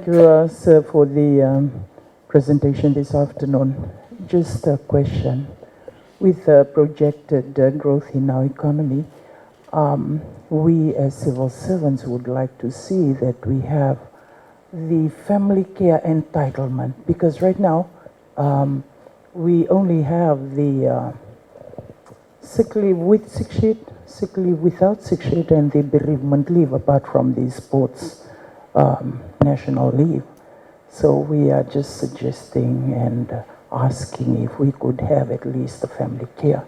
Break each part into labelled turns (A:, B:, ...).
A: Thank you, sir, for the presentation this afternoon. Just a question. With projected growth in our economy, we as civil servants would like to see that we have the family care entitlement, because right now we only have the sick leave with sick sheet, sick leave without sick sheet, and the bereavement leave apart from the sports national leave. So we are just suggesting and asking if we could have at least the family care,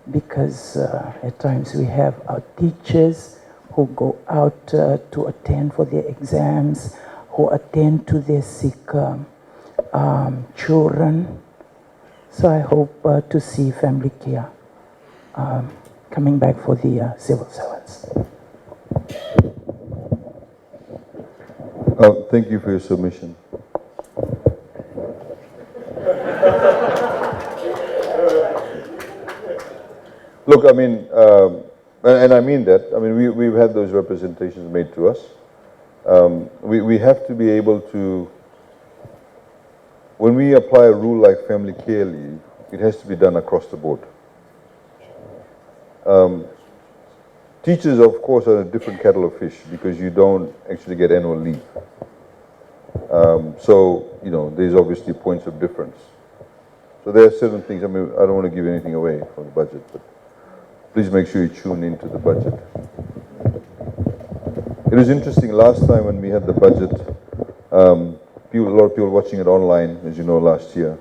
A: because at times we have our teachers who go out to attend for their exams, who attend to their sick children. So I hope to see family care coming back for the civil servants.
B: Thank you for your submission. Look, I mean, and I mean that. I mean, we've had those representations made to us. We have to be able to, when we apply a rule like family care leave, it has to be done across the board. Teachers, of course, are a different kettle of fish because you don't actually get annual leave. So, you know, there's obviously points of difference. So there are certain things, I mean, I don't want to give anything away from the budget, but please make sure you tune into the budget. It was interesting last time when we had the budget, a lot of people watching it online, as you know, last year.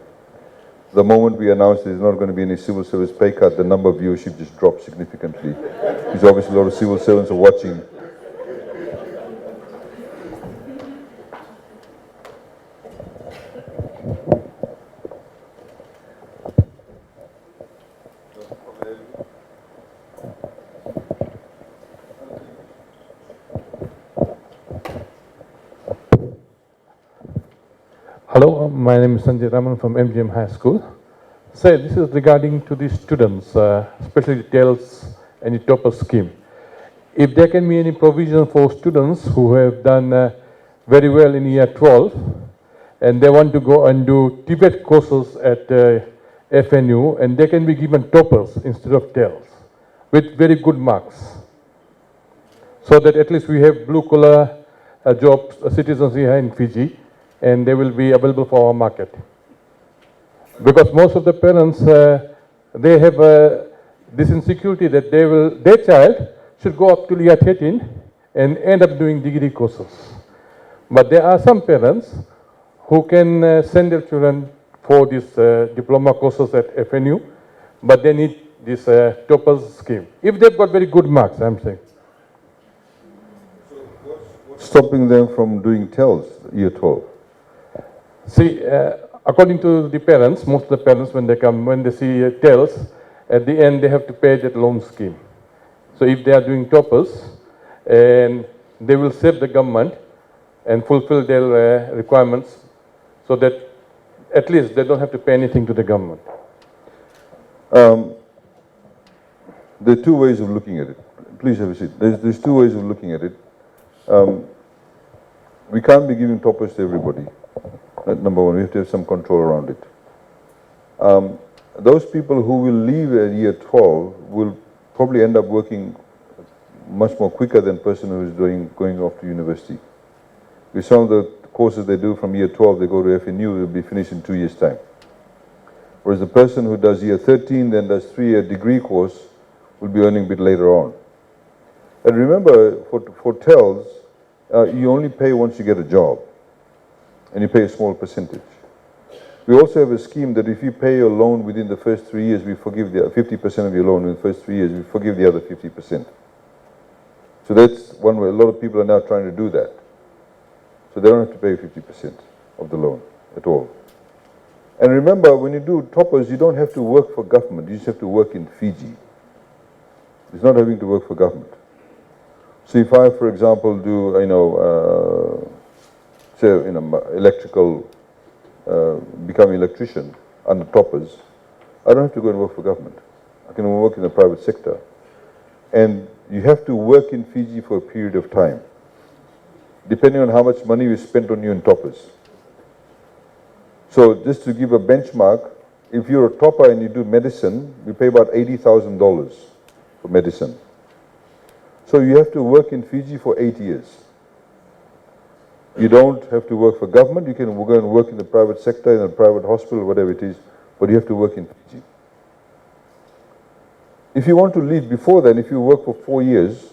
B: The moment we announced there's not going to be any civil service pay cut, the number of viewership just dropped significantly. Because obviously a lot of civil servants are watching.
C: Hello, my name is Sanjay Raman from MGM High School. So this is regarding to the students, especially TELS and the topper scheme. If there can be any provision for students who have done very well in year 12 and they want to go and do Tibet courses at FNU, and they can be given toppers instead of TELS with very good marks. So that at least we have blue collar jobs, citizens here in Fiji, and they will be available for our market. Because most of the parents, they have this insecurity that their child should go up to year 13 and end up doing degree courses. But there are some parents who can send their children for these diploma courses at FNU, but they need this toppers scheme. If they've got very good marks, I'm saying.
B: So what's stopping them from doing TELS year 12?
C: See, according to the parents, most of the parents, when they see TELS, at the end they have to pay that loan scheme. So if they are doing toppers, and they will save the government and fulfill their requirements, so that at least they don't have to pay anything to the government.
B: There are two ways of looking at it. Please have a seat. There's two ways of looking at it. We can't be giving toppers to everybody. Number one, we have to have some control around it. Those people who will leave at year 12 will probably end up working much more quicker than a person who is going off to university. With some of the courses they do from year 12, they go to FNU, will be finished in 2 years' time. Whereas the person who does year 13, then does 3-year degree course, will be earning a bit later on. And remember, for TELS, you only pay once you get a job, and you pay a small percentage. We also have a scheme that if you pay your loan within the first 3 years, we forgive the 50% of your loan in the first 3 years, we forgive the other 50%. So that's one way. A lot of people are now trying to do that. So they don't have to pay 50% of the loan at all. And remember, when you do toppers, you don't have to work for government. You just have to work in Fiji. It's not having to work for government. So if I, for example, do, say, electrical, become an electrician under toppers, I don't have to go and work for government. I can work in the private sector. And you have to work in Fiji for a period of time. depending on how much money we spent on you in toppers. So just to give a benchmark, if you're a topper and you do medicine, we pay about $80,000 for medicine. So you have to work in Fiji for 8 years. You don't have to work for government. You can go and work in the private sector, in a private hospital, whatever it is, but you have to work in Fiji. If you want to leave before then, if you work for 4 years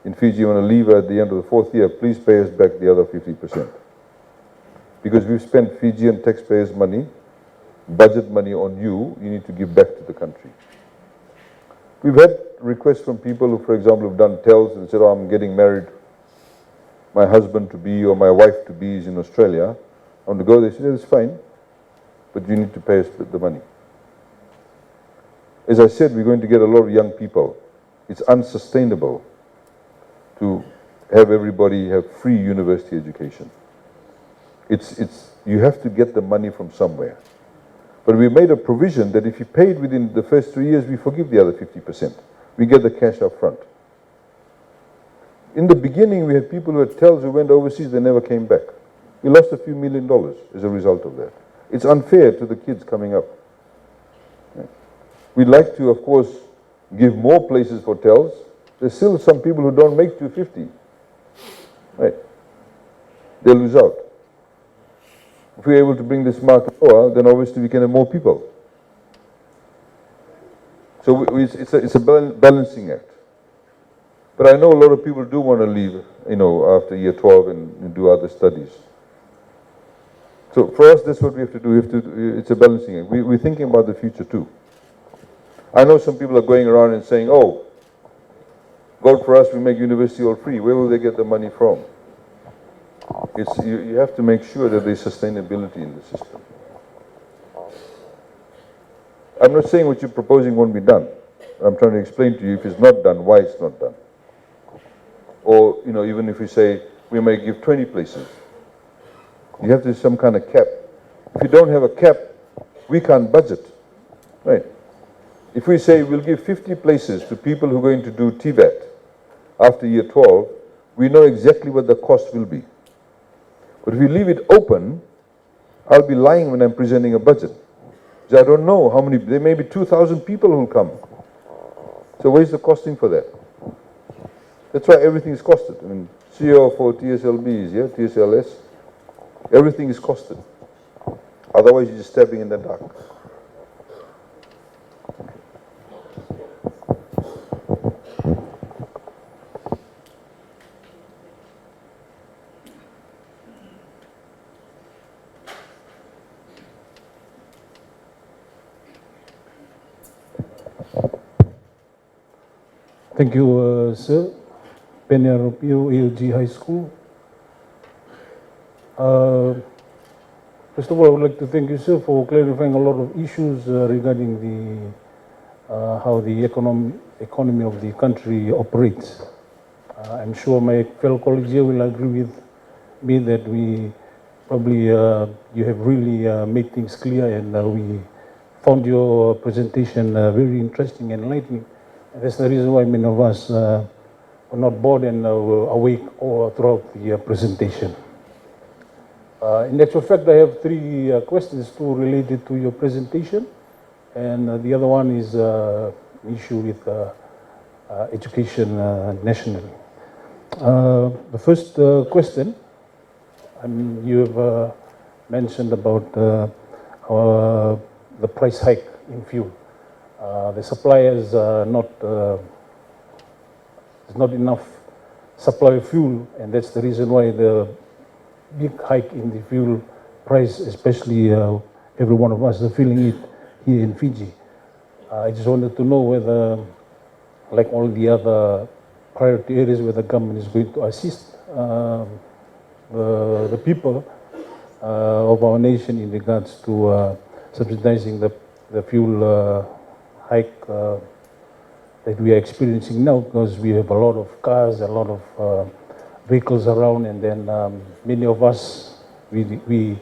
B: in Fiji, you want to leave at the end of the 4th year, please pay us back the other 50%. Because we've spent Fijian taxpayers' money, budget money on you, you need to give back to the country. We've had requests from people who, for example, have done tells and said, oh, I'm getting married, my husband to be or my wife to be is in Australia. I want to go. They said, it's fine, but you need to pay us the money. As I said, we're going to get a lot of young people. It's unsustainable to have everybody have free university education. You have to get the money from somewhere. But we made a provision that if you paid within the first 3 years, we forgive the other 50%. We get the cash up front. In the beginning, we had people who had tells who went overseas, they never came back. We lost a few $1 million as a result of that. It's unfair to the kids coming up. We'd like to, of course, give more places for tells. There's still some people who don't make 250. Right? They'll lose out. If we're able to bring this market lower, then obviously we can have more people. So it's a balancing act. But I know a lot of people do want to leave, after year 12 and do other studies. So for us, that's what we have to do. It's a balancing act. We're thinking about the future too. I know some people are going around and saying, oh, God for us, we make university all free. Where will they get the money from? You have to make sure that there's sustainability in the system. I'm not saying what you're proposing won't be done. I'm trying to explain to you if it's not done, why it's not done. Or, even if we say we may give 20 places, you have to have some kind of cap. If you don't have a cap, we can't budget, right? If we say we'll give 50 places to people who are going to do TVET after year 12, we know exactly what the cost will be. But if we leave it open, I'll be lying when I'm presenting a budget. Because I don't know how many, there may be 2,000 people who'll come. So where's the costing for that? That's why everything is costed. I mean, CO for TSLB is, TSLS, everything is costed. Otherwise you're just stabbing in the dark.
D: Thank you, sir. Peneropio, ALG High School. First of all, I would like to thank you, sir, for clarifying a lot of issues regarding how the economy of the country operates. I'm sure my fellow colleagues here will agree with me that you have really made things clear, and we found your presentation very interesting and enlightening. That's the reason why many of us were not bored and were awake all throughout the presentation. In actual fact, I have three questions, two related to your presentation, and the other one is an issue with education nationally. The first question, you have mentioned about the price hike in fuel. The suppliers there's not enough supply of fuel, and that's the reason why the big hike in the fuel price, especially every one of us are feeling it here in Fiji. I just wanted to know whether, like all the other priority areas where the government is going to assist the people of our nation in regards to subsidizing the fuel hike that we are experiencing now, because we have a lot of cars, a lot of vehicles around, and then many of us, we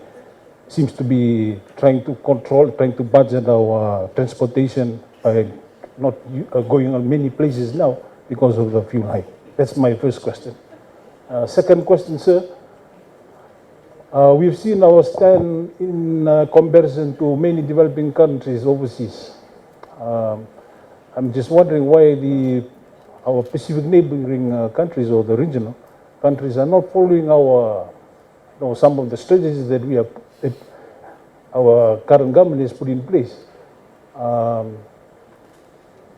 D: seems to be trying to budget our transportation by not going on many places now because of the fuel hike. That's my first question. Second question, sir. We've seen our stand in comparison to many developing countries overseas. I'm just wondering why our Pacific neighboring countries or the regional countries are not following some of the strategies that our current government has put in place.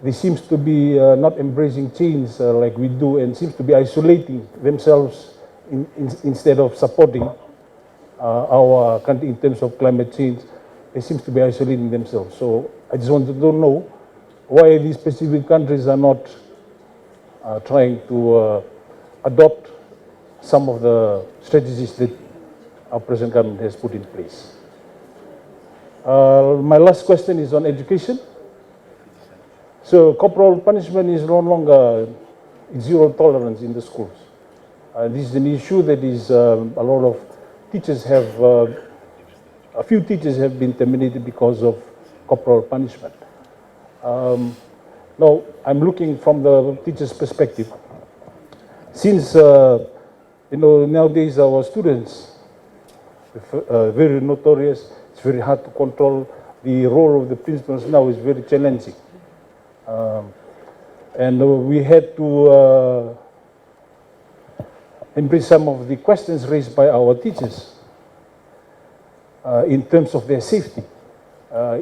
D: They seems to be not embracing change like we do, and seems to be isolating themselves instead of supporting our country in terms of climate change. They seems to be isolating themselves. So I just wanted to know why these specific countries are not trying to adopt some of the strategies that our present government has put in place. My last question is on education. So corporal punishment is no longer zero tolerance in the schools. This is an issue that is a lot of teachers have, a few teachers have been terminated because of corporal punishment. Now, I'm looking from the teacher's perspective. Since, nowadays our students are very notorious, it's very hard to control. The role of the principals now is very challenging. And we had to embrace some of the questions raised by our teachers in terms of their safety.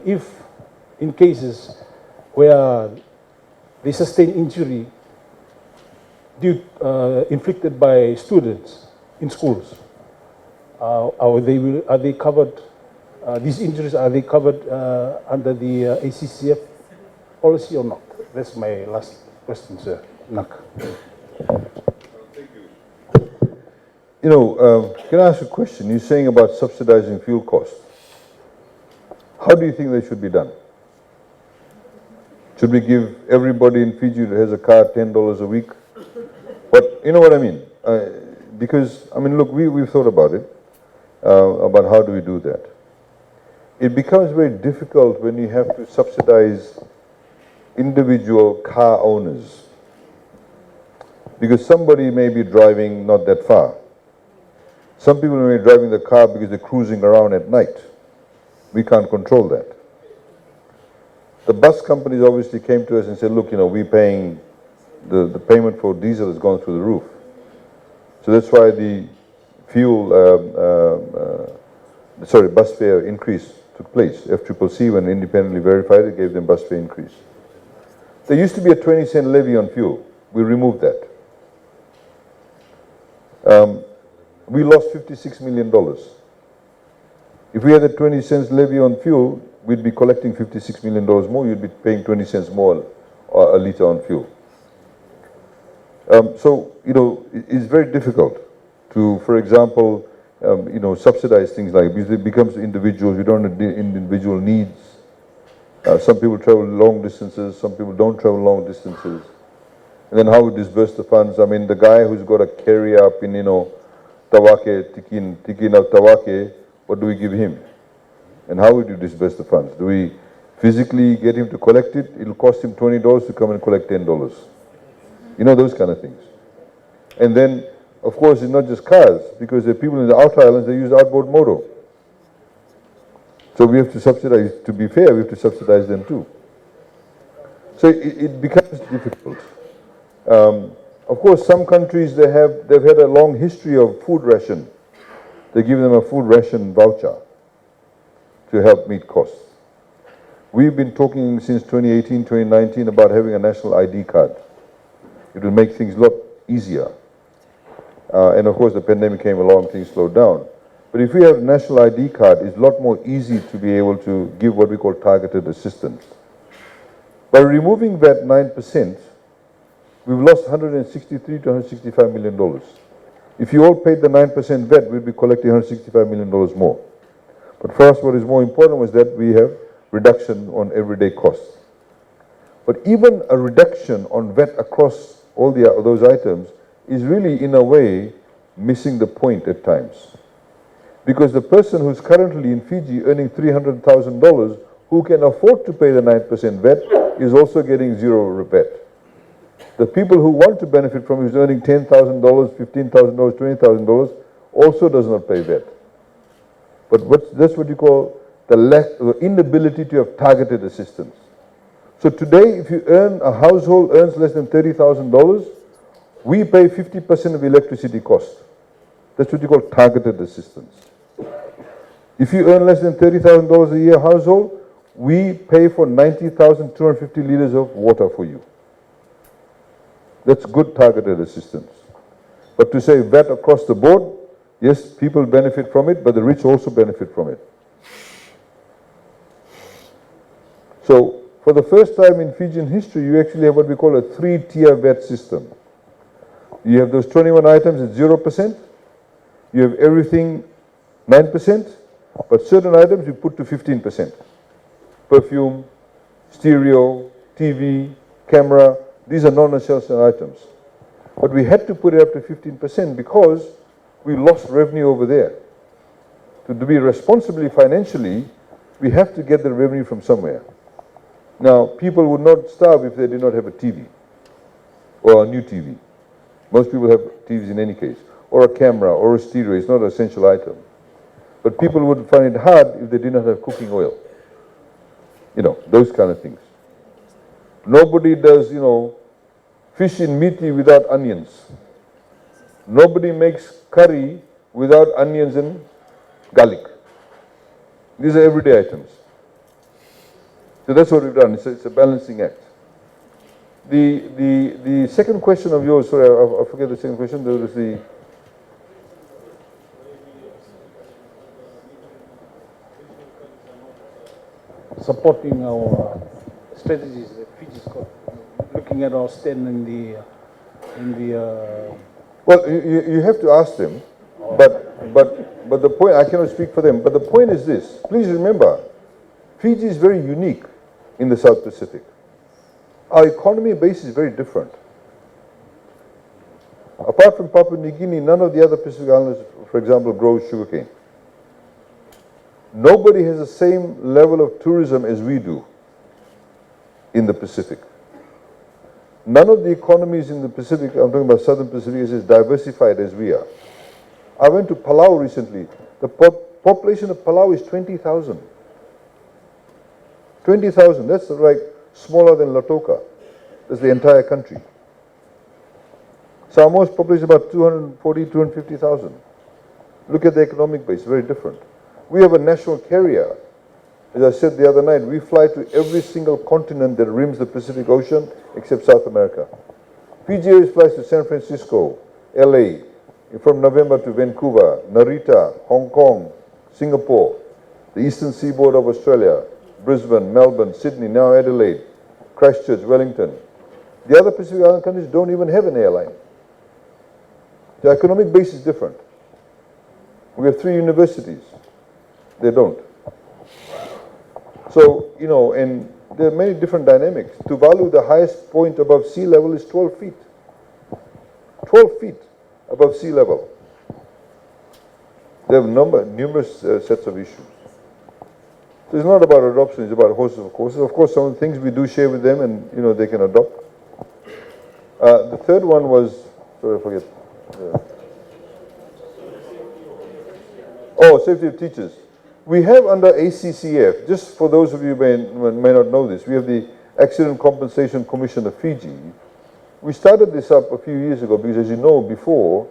D: If in cases where they sustain injury inflicted by students in schools, are they covered? These injuries, are they covered under the ACCF policy or not? That's my last question, sir. Nak.
B: Can I ask a question? You're saying about subsidizing fuel costs. How do you think they should be done? Should we give everybody in Fiji that has a car $10 a week? But you know what I mean? Because, look, we've thought about it, about how do we do that. It becomes very difficult when you have to subsidize individual car owners. Because somebody may be driving not that far. Some people may be driving the car because they're cruising around at night. We can't control that. The bus companies obviously came to us and said, look, we're paying, the payment for diesel has gone through the roof. So that's why the bus fare increase took place. FCCC, when independently verified, it gave them bus fare increase. There used to be a 20-cent levy on fuel. We removed that. We lost $56 million. If we had a 20 cents levy on fuel, we'd be collecting $56 million more. You'd be paying 20 cents more a litre on fuel. It's very difficult to, for example, subsidize things like, because it becomes individuals. We don't have individual needs. Some people travel long distances. Some people don't travel long distances. And then how we disperse the funds. The guy who's got a carrier up in, Tawake, Tikin of Tawake, what do we give him? And how would you disperse the funds? Do we physically get him to collect it? It'll cost him $20 to come and collect $10. Those kind of things. And then, of course, it's not just cars, because the people in the outer islands, they use outboard motor. So we have to subsidize, to be fair, we have to subsidize them too. So it becomes difficult. Of course, some countries, they've had a long history of food ration. They give them a food ration voucher to help meet costs. We've been talking since 2018, 2019 about having a national ID card. It will make things a lot easier. And of course, the pandemic came along, things slowed down. But if we have a national ID card, it's a lot more easy to be able to give what we call targeted assistance. By removing that 9%, we've lost $163 to $165 million. If you all paid the 9% VAT, we'd be collecting $165 million more. But for us, what is more important was that we have reduction on everyday costs. But even a reduction on VAT across all those items is really, in a way, missing the point at times. Because the person who's currently in Fiji earning $300,000, who can afford to pay the 9% VAT, is also getting zero VAT. The people who want to benefit from it, who's earning $10,000, $15,000, $20,000, also does not pay VAT. But that's what you call the inability to have targeted assistance. So today, if a household earns less than $30,000, we pay 50% of electricity cost. That's what you call targeted assistance. If you earn less than $30,000 a year household, we pay for 90,250 liters of water for you. That's good targeted assistance. But to say VAT across the board, yes, people benefit from it, but the rich also benefit from it. So, for the first time in Fijian history, you actually have what we call a three-tier VAT system. You have those 21 items at 0%, you have everything 9%, but certain items you put to 15%. Perfume, stereo, TV, camera, these are non-essential items. But we had to put it up to 15% because we lost revenue over there. To be responsibly financially, we have to get the revenue from somewhere. Now, people would not starve if they did not have a TV or a new TV. Most people have TVs in any case, or a camera or a stereo. It's not an essential item. But people would find it hard if they did not have cooking oil. You know, those kind of things. Nobody does, fish in meaty without onions. Nobody makes curry without onions and garlic. These are everyday items. So that's what we've done. It's a balancing act. The second question of yours, sorry, I forget the second question. There was the...
D: supporting our strategies that Fiji's got, looking at our stand in the
B: Well, you have to ask them, but the point, I cannot speak for them, but the point is this. Please remember, Fiji is very unique in the South Pacific. Our economy base is very different. Apart from Papua New Guinea, none of the other Pacific islands, for example, grow sugarcane. Nobody has the same level of tourism as we do in the Pacific. None of the economies in the Pacific, I'm talking about Southern Pacific, is as diversified as we are. I went to Palau recently. The population of Palau is 20,000. 20,000, that's like smaller than Lautoka. That's the entire country. Samoa's population is about 240, 250,000. Look at the economic base, very different. We have a national carrier. As I said the other night, we fly to every single continent that rims the Pacific Ocean except South America. Fiji Airways flies to San Francisco, LA, from November to Vancouver, Narita, Hong Kong, Singapore, the eastern seaboard of Australia, Brisbane, Melbourne, Sydney, now Adelaide, Christchurch, Wellington. The other Pacific Island countries don't even have an airline. The economic base is different. We have 3 universities. They don't. So, and there are many different dynamics. Tuvalu, the highest point above sea level is 12 feet. 12 feet above sea level. They have numerous sets of issues. So it's not about adoption, it's about hosts of courses. Of course, some of the things we do share with them and, they can adopt. The third one was, sorry, I forget. Safety of teachers. We have under ACCF, just for those of you who may not know this, we have the Accident Compensation Commission of Fiji. We started this up a few years ago because, as you know, before,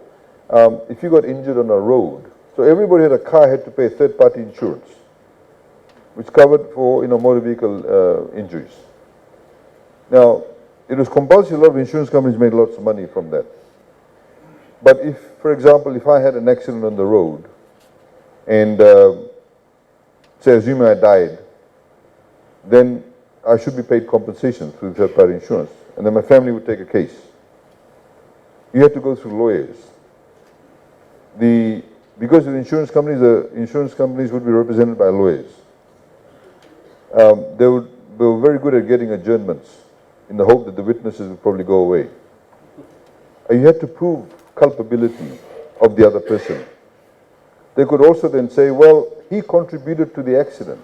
B: if you got injured on a road, so everybody had a car had to pay third-party insurance, which covered for motor vehicle injuries. Now, it was compulsory. A lot of insurance companies made lots of money from that. But if, for example, if I had an accident on the road, and say, assuming I died, then I should be paid compensation through third-party insurance, and then my family would take a case. You have to go through lawyers. Because of the insurance companies would be represented by lawyers. They were very good at getting adjournments in the hope that the witnesses would probably go away. You had to prove culpability of the other person. They could also then say, well, he contributed to the accident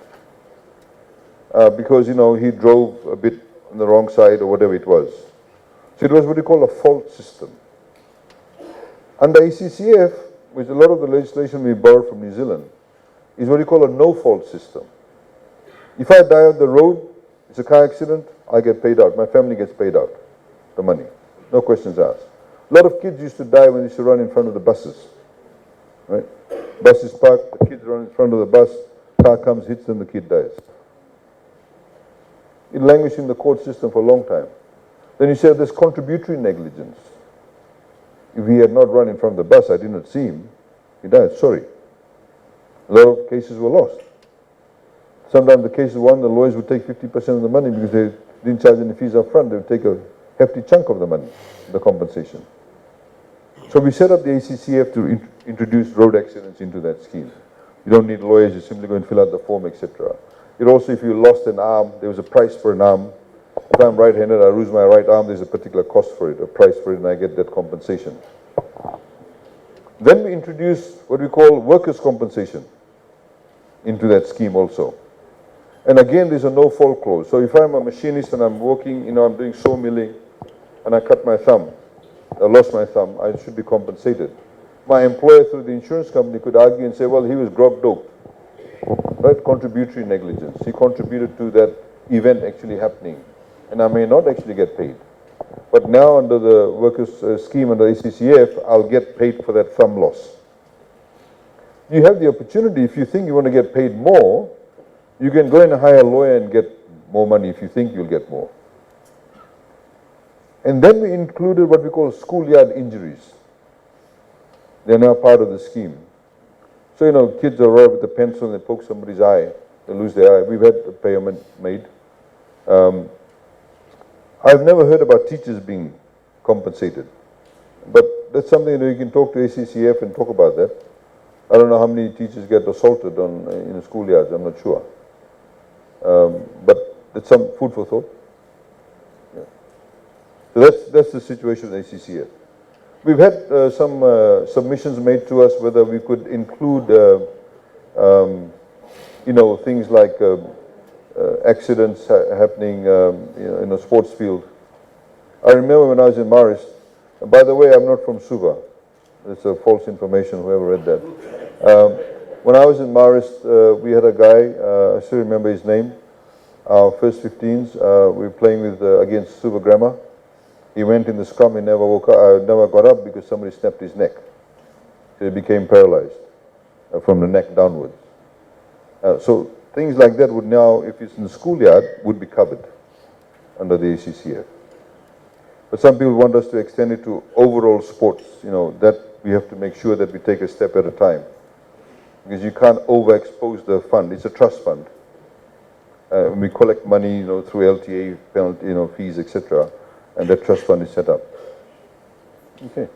B: because, he drove a bit on the wrong side or whatever it was. So it was what we call a fault system. Under ACCF, which a lot of the legislation we borrowed from New Zealand, is what we call a no-fault system. If I die on the road, it's a car accident, I get paid out. My family gets paid out the money. No questions asked. A lot of kids used to die when they used to run in front of the buses. Right? Bus is parked, the kids run in front of the bus, car comes, hits them, the kid dies. It languished in the court system for a long time. Then you said there's contributory negligence. If he had not run in front of the bus, I did not see him, he died, sorry. A lot of cases were lost. Sometimes the cases won, the lawyers would take 50% of the money because they didn't charge any fees up front. They would take a hefty chunk of the money, the compensation. So we set up the ACCF to introduce road accidents into that scheme. You don't need lawyers, you simply go and fill out the form, etc. It also, if you lost an arm, there was a price for an arm. If I'm right-handed, I lose my right arm, there's a particular cost for it, a price for it, and I get that compensation. Then we introduced what we call workers' compensation into that scheme also. And again, there's a no-fault clause. So if I'm a machinist and I'm working, I'm doing saw milling, and I cut my thumb, I lost my thumb, I should be compensated. My employer through the insurance company could argue and say, well, he was grog-doped, right? Contributory negligence. He contributed to that event actually happening, and I may not actually get paid. But now under the workers' scheme under ACCF, I'll get paid for that thumb loss. You have the opportunity, if you think you want to get paid more, you can go and hire a lawyer and get more money if you think you'll get more. And then we included what we call schoolyard injuries. They're now part of the scheme. So, kids are arrive with a pencil and they poke somebody's eye, they lose their eye. We've had a payment made. I've never heard about teachers being compensated. But that's something that you can talk to ACCF and talk about that. I don't know how many teachers get assaulted in schoolyards, I'm not sure. But it's some food for thought. Yeah. So that's the situation with ACCF. We've had some submissions made to us whether we could include, things like accidents happening in a sports field. I remember when I was in Maris, and by the way, I'm not from Suva. It's a false information, whoever read that. When I was in Maris, we had a guy, I still remember his name, our first 15s, we were playing with against Suva Grammar. He went in the scrum, he never got up because somebody snapped his neck. So he became paralyzed from the neck downwards. So things like that would now, if it's in the schoolyard, would be covered under the ACCF. But some people want us to extend it to overall sports, that we have to make sure that we take a step at a time. Because you can't overexpose the fund. It's a trust fund. We collect money, through LTA, penalty, fees, etc. And that trust fund is set up. Okay.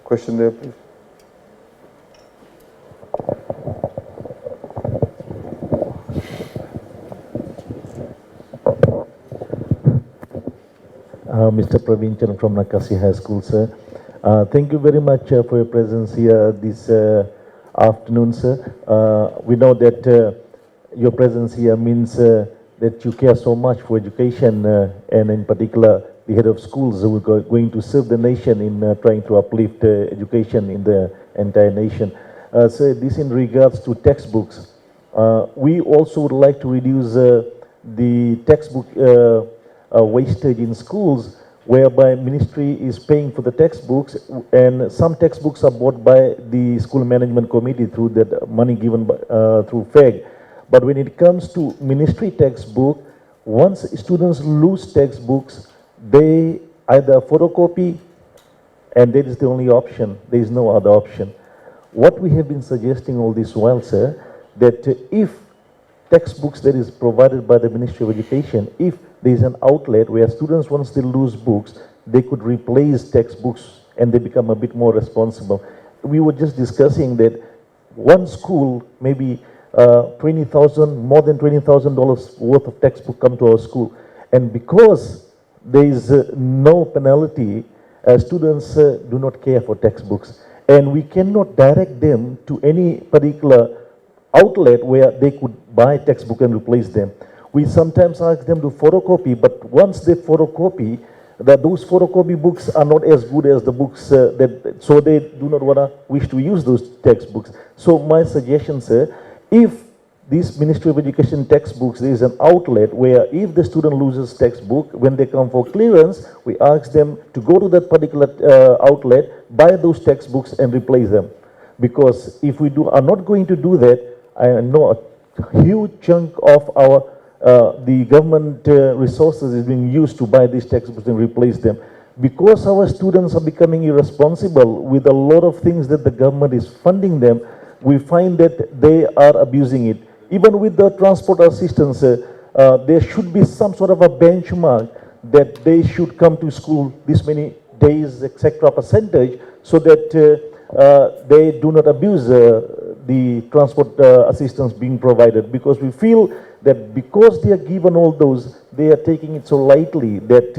B: Question there, please.
E: Mr. Praveen Chan from Nakasi High School, sir. Thank you very much for your presence here this afternoon, sir. We know that your presence here means that you care so much for education, and in particular, the head of schools who are going to serve the nation in trying to uplift education in the entire nation. So this in regards to textbooks. We also would like to reduce the textbook wastage in schools, whereby ministry is paying for the textbooks, and some textbooks are bought by the school management committee through that money given by, through FEG. But when it comes to ministry textbook, once students lose textbooks, they either photocopy, and that is the only option. There is no other option. What we have been suggesting all this while, sir, that if textbooks that is provided by the Ministry of Education, if there is an outlet where students, once they lose books, they could replace textbooks and they become a bit more responsible. We were just discussing that one school, maybe more than $20,000 worth of textbook come to our school. And because there is no penalty, students do not care for textbooks. And we cannot direct them to any particular outlet where they could buy textbook and replace them. We sometimes ask them to photocopy, but once they photocopy, those photocopy books are not as good as the books so they do not wish to use those textbooks. So my suggestion, sir, if this Ministry of Education textbooks, there is an outlet where if the student loses textbook, when they come for clearance, we ask them to go to that particular outlet, buy those textbooks and replace them. Because if we are not going to do that, I know a huge chunk of our the government resources is being used to buy these textbooks and replace them. Because our students are becoming irresponsible with a lot of things that the government is funding them, we find that they are abusing it. Even with the transport assistance, there should be some sort of a benchmark that they should come to school this many days, etc. percentage, so that they do not abuse the transport assistance being provided. Because we feel that because they are given all those, they are taking it so lightly that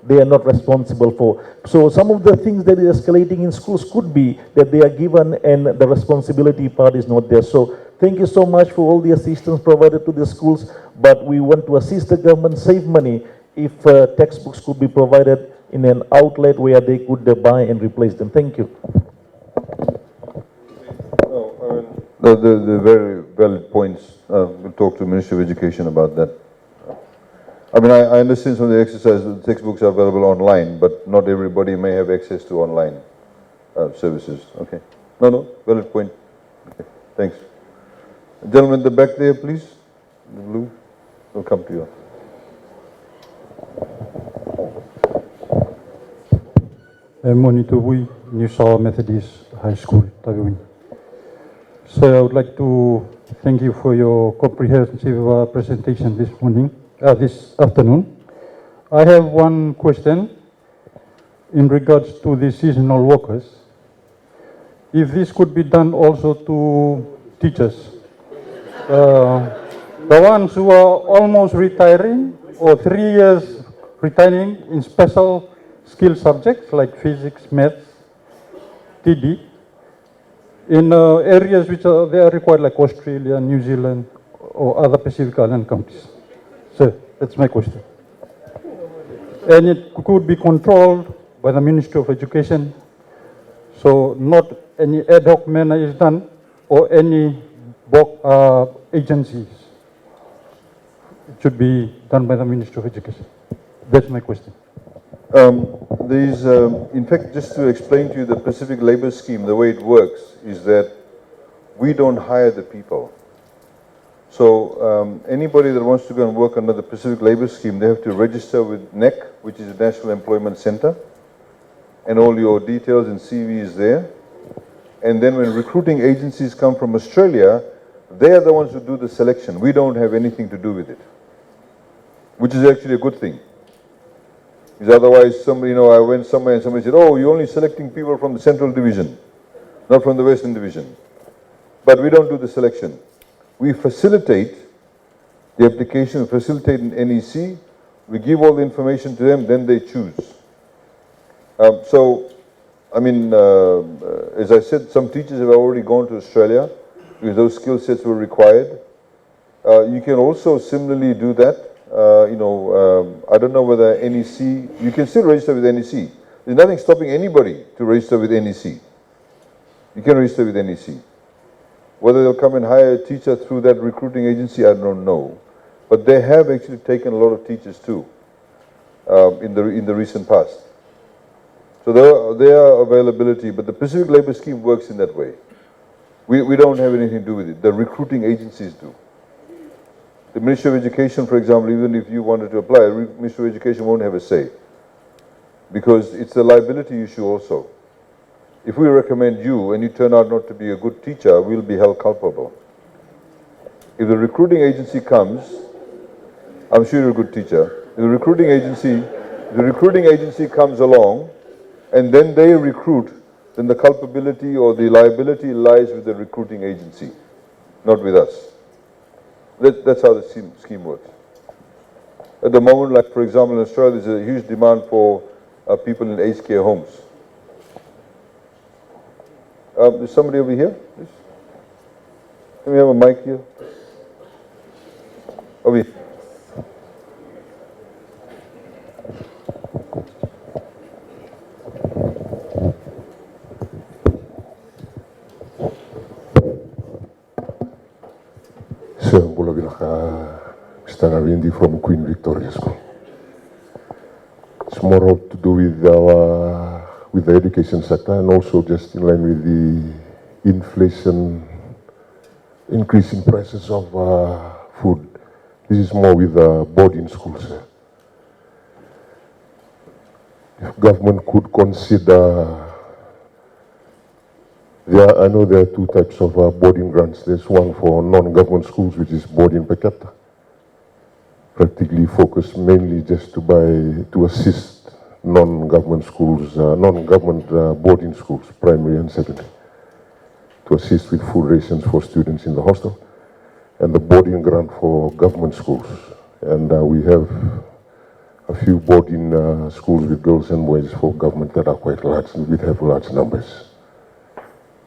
E: they are not responsible for. So some of the things that is escalating in schools could be that they are given and the responsibility part is not there. So thank you so much for all the assistance provided to the schools, but we want to assist the government save money if textbooks could be provided in an outlet where they could buy and replace them. Thank you.
B: The very valid points. We'll talk to the Ministry of Education about that. I mean, I understand some of the exercise, the textbooks are available online, but not everybody may have access to online services. Okay. No, valid point. Okay. Thanks. Gentleman in the back there, please. The blue. We'll come to you.
F: Monitor Bui, New South Methodist High School, Tawiwin. So I would like to thank you for your comprehensive presentation this afternoon. I have one question in regards to the seasonal workers. If this could be done also to teachers, the ones who are almost retiring or 3 years retiring in special skill subjects like physics, maths, TD, in areas which they are required like Australia, New Zealand, or other Pacific Island countries. So that's my question. And it could be controlled by the Ministry of Education, so not any ad hoc manner is done or any agencies. It should be done by the Ministry of Education. That's my question.
B: In fact, just to explain to you the Pacific Labour Scheme, the way it works is that we don't hire the people. So anybody that wants to go and work under the Pacific Labour Scheme, they have to register with NEC, which is the National Employment Centre, and all your details and CV is there. And then when recruiting agencies come from Australia, they are the ones who do the selection. We don't have anything to do with it, which is actually a good thing. Because otherwise, somebody, I went somewhere and somebody said, oh, you're only selecting people from the Central Division, not from the Western Division. But we don't do the selection. We facilitate the application, we facilitate an NEC, we give all the information to them, then they choose. So, I mean, as I said, some teachers have already gone to Australia because those skill sets were required. You can also similarly do that. I don't know whether NEC, you can still register with NEC. There's nothing stopping anybody to register with NEC. You can register with NEC. Whether they'll come and hire a teacher through that recruiting agency, I don't know. But they have actually taken a lot of teachers too in the recent past. So there are availability, but the Pacific Labour Scheme works in that way. We don't have anything to do with it. The recruiting agencies do. The Ministry of Education, for example, even if you wanted to apply, the Ministry of Education won't have a say. Because it's a liability issue also. If we recommend you and you turn out not to be a good teacher, we'll be held culpable. If the recruiting agency comes, I'm sure you're a good teacher, if the recruiting agency comes along and then they recruit, then the culpability or the liability lies with the recruiting agency, not with us. That's how the scheme works. At the moment, like for example in Australia, there's a huge demand for people in aged care homes. Is somebody over here, please? Can we have a mic here? Ovi.
G: Sir Bulabilaka, Mr. Navindi from Queen Victoria School. It's more to do with the education sector and also just in line with the inflation, increasing prices of food. This is more with boarding schools. If government could consider, I know there are two types of boarding grants. There's one for non-government schools, which is boarding per capita, practically focused mainly just to assist non-government schools, non-government boarding schools, primary and secondary, to assist with food rations for students in the hostel, and the boarding grant for government schools. And we have a few boarding schools with girls and boys for government that are quite large, we have large numbers.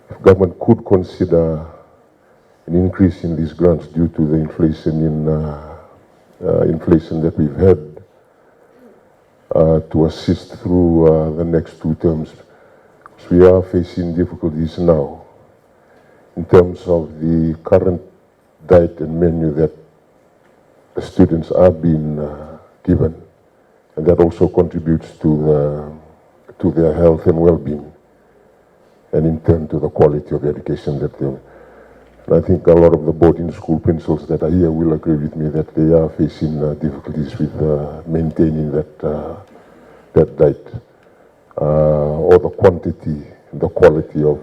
G: If government could consider an increase in these grants due to the inflation inflation that we've had, to assist through the next 2 terms, because we are facing difficulties now in terms of the current diet and menu that the students are being given, and that also contributes to their health and well-being, and in turn to the quality of education that they. And I think a lot of the boarding school principals that are here will agree with me that they are facing difficulties with maintaining that diet, or the quantity, the quality of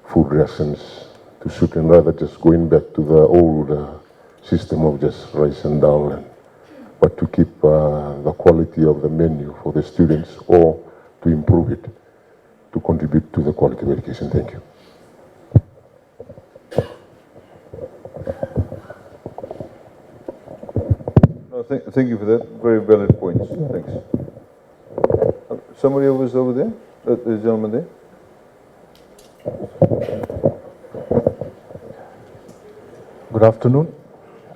G: food rations to suit, and rather just going back to the old system of just rice and dal, but to keep the quality of the menu for the students, or to improve it, to contribute to the quality of education. Thank you.
B: No, thank you for that. Very valid points. Thanks. Somebody was over there? The gentleman there?
H: Good afternoon.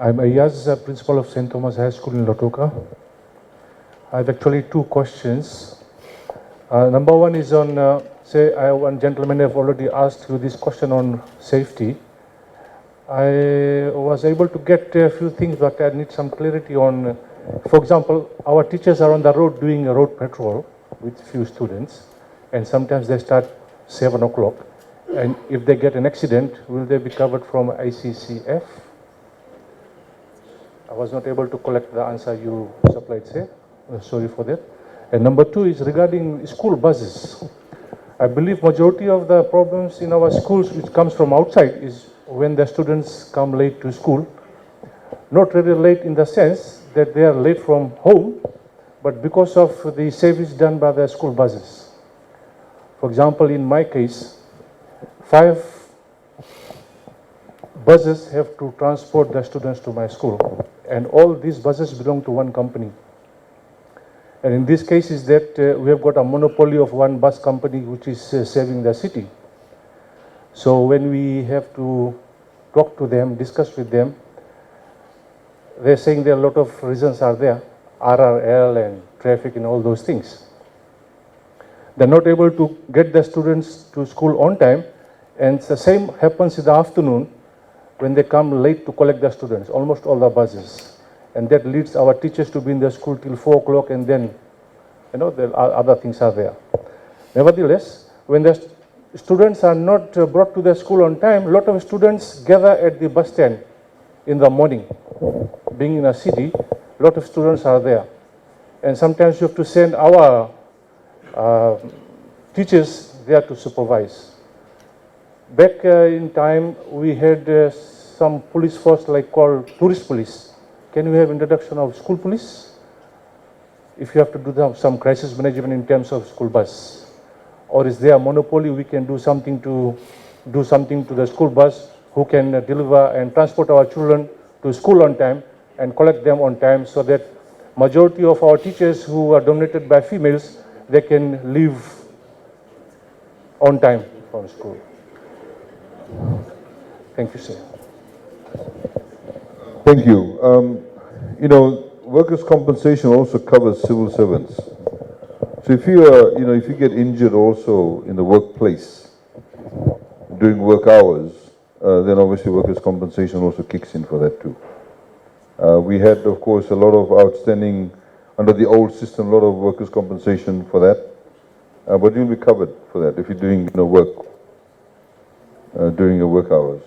H: I'm Aiyaz, principal of St. Thomas High School in Lautoka. I have actually 2 questions. Number one is on, one gentleman have already asked you this question on safety. I was able to get a few things, but I need some clarity on, for example, our teachers are on the road doing a road patrol with few students, and sometimes they start 7 o'clock. And if they get an accident, will they be covered from ICCF? I was not able to collect the answer you supplied, sir. Sorry for that. And number 2 is regarding school buses. I believe majority of the problems in our schools which comes from outside is when the students come late to school. Not really late in the sense that they are late from home, but because of the service done by the school buses. For example, in my case, 5 buses have to transport the students to my school, and all these buses belong to one company. And in this case is that we have got a monopoly of one bus company which is serving the city. So when we have to talk to them, discuss with them, they're saying there are a lot of reasons are there, RRL and traffic and all those things. They're not able to get the students to school on time, and the same happens in the afternoon when they come late to collect the students, almost all the buses. And that leads our teachers to be in the school till 4 o'clock, and then, the other things are there. Nevertheless, when the students are not brought to the school on time, a lot of students gather at the bus stand in the morning. Being in a city, a lot of students are there. And sometimes you have to send our teachers there to supervise. Back in time, we had some police force called tourist police. Can we have introduction of school police? If you have to do some crisis management in terms of school bus, or is there a monopoly? We can do something to the school bus who can deliver and transport our children to school on time and collect them on time, so that majority of our teachers who are dominated by females, they can leave on time from school. Thank you, sir.
B: Thank you. You know, workers' compensation also covers civil servants. So if you are, you know, if you get injured also in the workplace during work hours, then obviously workers' compensation also kicks in for that too. We had, of course, a lot of outstanding, under the old system, a lot of workers' compensation for that. But you'll be covered for that if you're doing, you know, work during your work hours.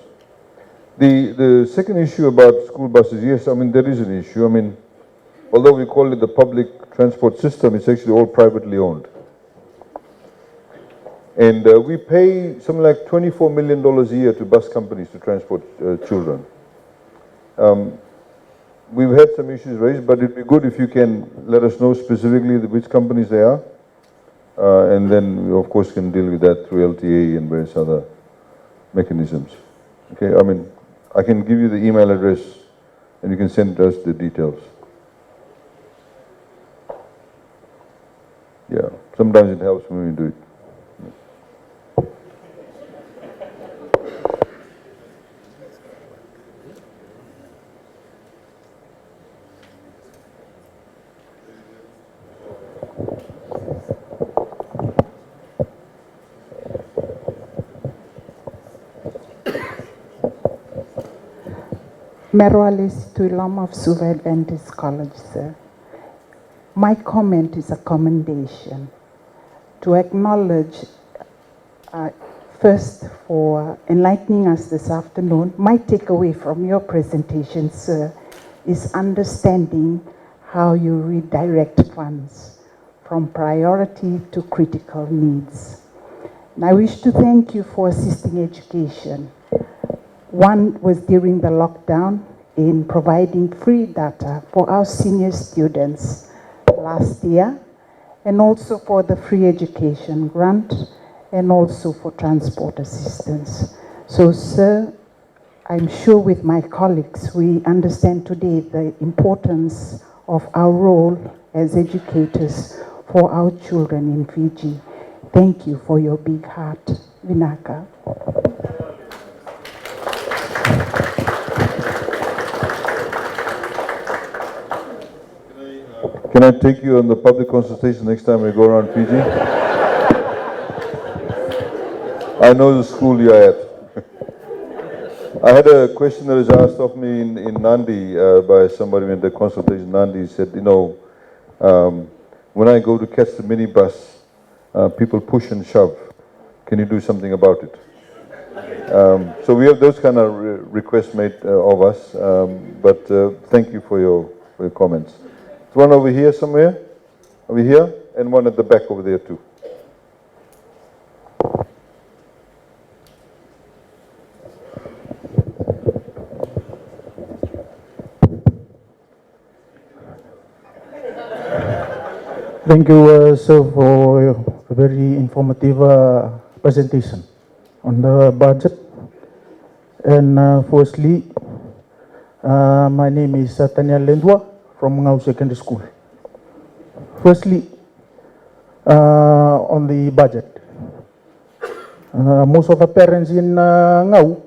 B: The second issue about school buses, yes, I mean, there is an issue. I mean, although we call it the public transport system, it's actually all privately owned. And we pay something like $24 million a year to bus companies to transport children. We've had some issues raised, but it'd be good if you can let us know specifically which companies they are. And then we, of course, can deal with that through LTA and various other mechanisms. Okay, I mean, I can give you the email address and you can send us the details. Yeah, sometimes it helps when we do it.
A: Merwalis Tuilam of Suva Adventist College, sir. My comment is a commendation to acknowledge, first, for enlightening us this afternoon. My takeaway from your presentation, sir, is understanding how you redirect funds from priority to critical needs. And I wish to thank you for assisting education. One was during the lockdown in providing free data for our senior students last year, and also for the free education grant, and also for transport assistance. So, sir, I'm sure with my colleagues, we understand today the importance of our role as educators for our children in Fiji. Thank you for your big heart, Vinaka.
B: Can I take you on the public consultation next time we go around Fiji? I know the school you're at. I had a question that was asked of me in Nandi by somebody in the consultation. Nandi said, you know, when I go to catch the minibus, people push and shove. Can you do something about it? So we have those kind of requests made of us, but thank you for your comments. One over here somewhere, over here, and one at the back over there too.
F: Thank you, sir, for a very informative presentation on the budget. And firstly, my name is Navua from Ngau Secondary School. Firstly, on the budget, most of the parents in Ngau,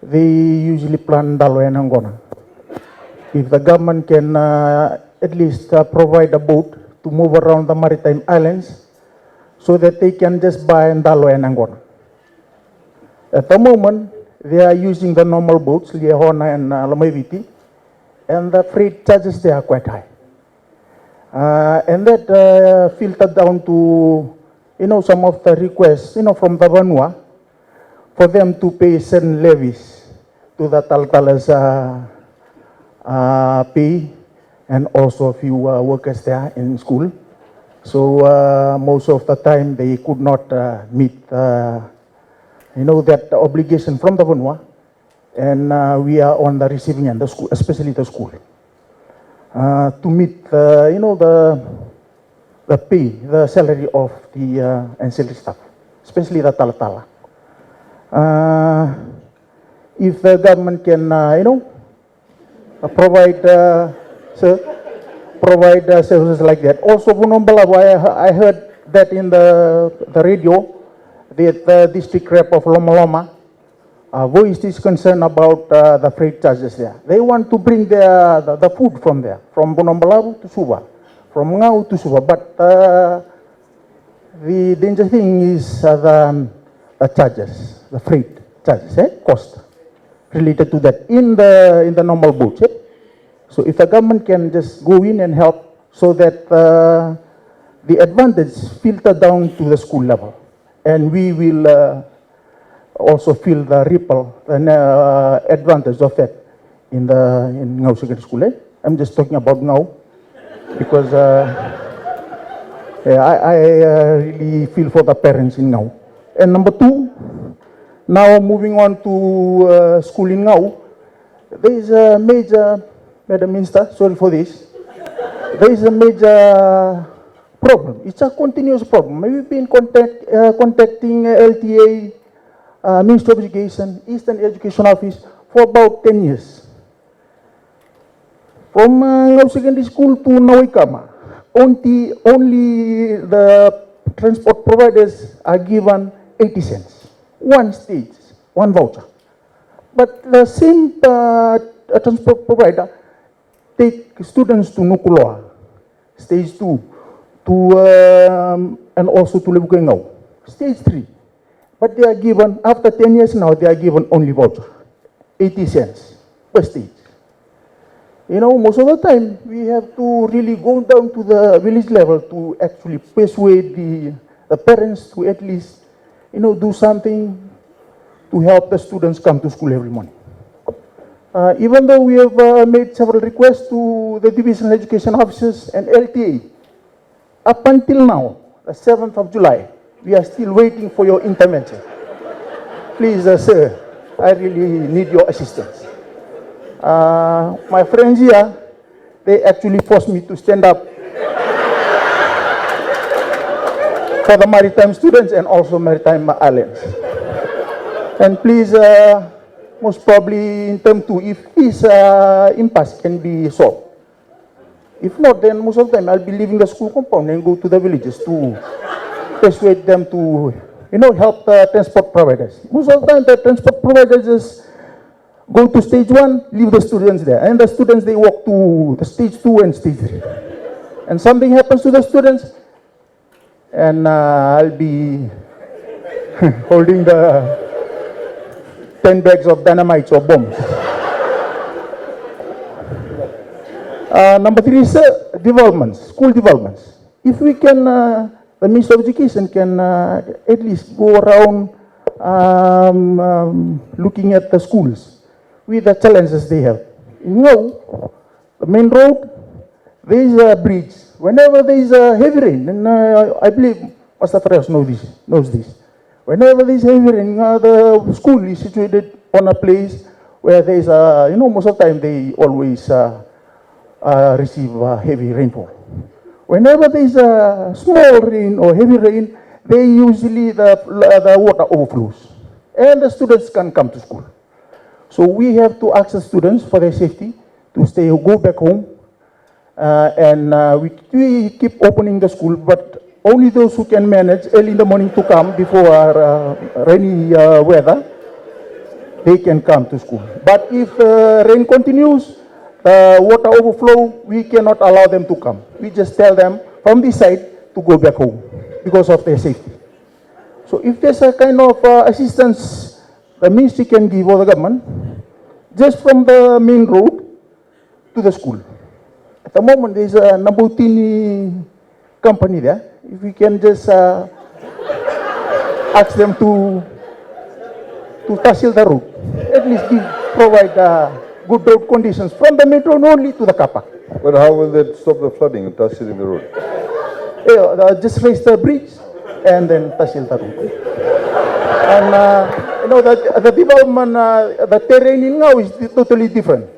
F: they usually plan dalo and angona. If the government can at least provide a boat to move around the Maritime islands, so that they can just buy dalo and angona. At the moment, they are using the normal boats, Liahona and Lamaiviti, and the freight charges they are quite high. And that filtered down to, you know, some of the requests, you know, from the Vanua for them to pay certain levies to the Taltalas pay, and also a few workers there in school. So most of the time they could not meet, you know, that obligation from the Vanua. And we are on the receiving end, the school, especially the school, to meet, you know, the pay, the salary of the ancillary staff, especially the Talatala. If the government can, you know, provide, provide services like that. Also, I heard that in the radio, that the district rep of Loma Loma
I: voiced his concern about the freight charges there. They want to bring the food from there, from Bonombalabu to Suva, from Ngau to Suva. But the danger thing is the charges, the freight charges, cost related to that in the normal boats. So if the government can just go in and help so that the advantage filter down to the school level, and we will also feel the ripple and advantage of that in Ngau Secondary School. I'm just talking about Ngau because I really feel for the parents in Ngau. And number two, now moving on to school in Ngau, there is a major, Madam Minister, sorry for this, there is a major problem. It's a continuous problem. We've been contacting LTA, Ministry of Education, Eastern Education Office for about 10 years. From Ngau Secondary School to Nauikama, only the transport providers are given 80 cents. One stage, one voucher. But the same transport provider take students to Nukuloa, stage 2, and also to Lebukengau, stage 3. But they are given, after 10 years now, they are given only voucher, 80 cents per stage. You know, most of the time, we have to really go down to the village level to actually persuade the parents to at least, do something to help the students come to school every morning. Even though we have made several requests to the divisional education officers and LTA, up until now, the 7th of July, we are still waiting for your intervention. Please, sir, I really need your assistance. My friends here, they actually forced me to stand up for the Maritime students and also Maritime Islands. And please, most probably in term 2, if this impasse can be solved. If not, then most of the time I'll be leaving the school compound and go to the villages to persuade them to, help the transport providers. Most of the time, the transport providers just go to stage 1, leave the students there. And the students, they walk to the stage 2 and stage 3. And something happens to the students, and I'll be holding the 10 bags of dynamite or bombs. Number 3 is developments, school developments. If we can, the Minister of Education can at least go around looking at the schools with the challenges they have. The main road, there is a bridge. Whenever there is a heavy rain, and I believe Pastor Ferreira knows this. Whenever there is heavy rain, the school is situated on a place where there is a, most of the time they always receive heavy rainfall. Whenever there is a small rain or heavy rain, they usually, the water overflows. And the students can't come to school. So we have to ask the students for their safety to stay or go back home. And we keep opening the school, but only those who can manage early in the morning to come before rainy weather, they can come to school. But if rain continues, water overflow, we cannot allow them to come. We just tell them from this side to go back home because of their safety. So if there's a kind of assistance the ministry can give or the government, just from the main road to the school. At the moment, there's a Nabutini company there. If we can just ask them to tassel the road, at least provide good road conditions from the metro only to the Kapak.
B: But how will that stop the flooding and tasseling the road?
I: Just raise the bridge and then tassel the road. And the development, the terrain in now is totally different.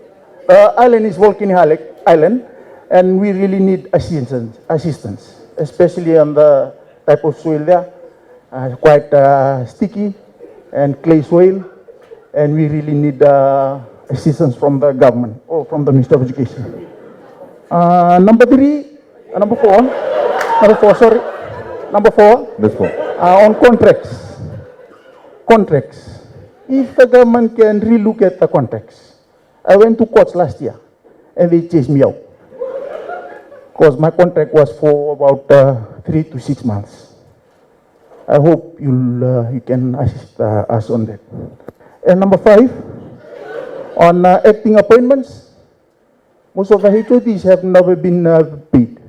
I: The island is volcanic island, and we really need assistance, especially on the type of soil there, quite sticky and clay soil, and we really need assistance from the government or from the Minister of Education. Number 4,
B: This one.
I: on contracts. if the government can relook at the contracts. I went to courts last year, and they chased me out. Because my contract was for about 3 to 6 months. I hope you can assist us on that. And number 5, on acting appointments, most of the HODs have never been paid.